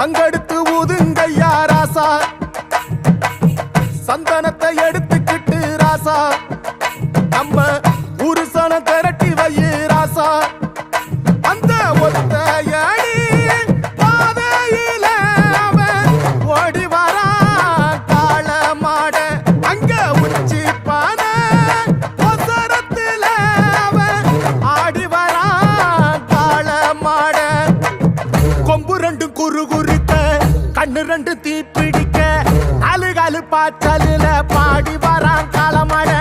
சங்கெடுத்து ஊதுங்கய்யா ராசா, சந்தனத்தை எடுத்துக்கிட்டு ராசா, நம்ம புருஷன திரட்டி வையு ராசா. அந்த ஒத்தையடி பாதையில அவன் ஓடி வரான் காள மாட, அங்க உச்சி பானை ஒசரத்துல அவன் ஆடி வரான் காள மாட. கொம்பு ரெண்டு குறு குறுக்க, கண்ணு ரெண்டு தீப்பிடிக்க, அழுகாலு பாச்சலில பாடி வரான் காள மாட.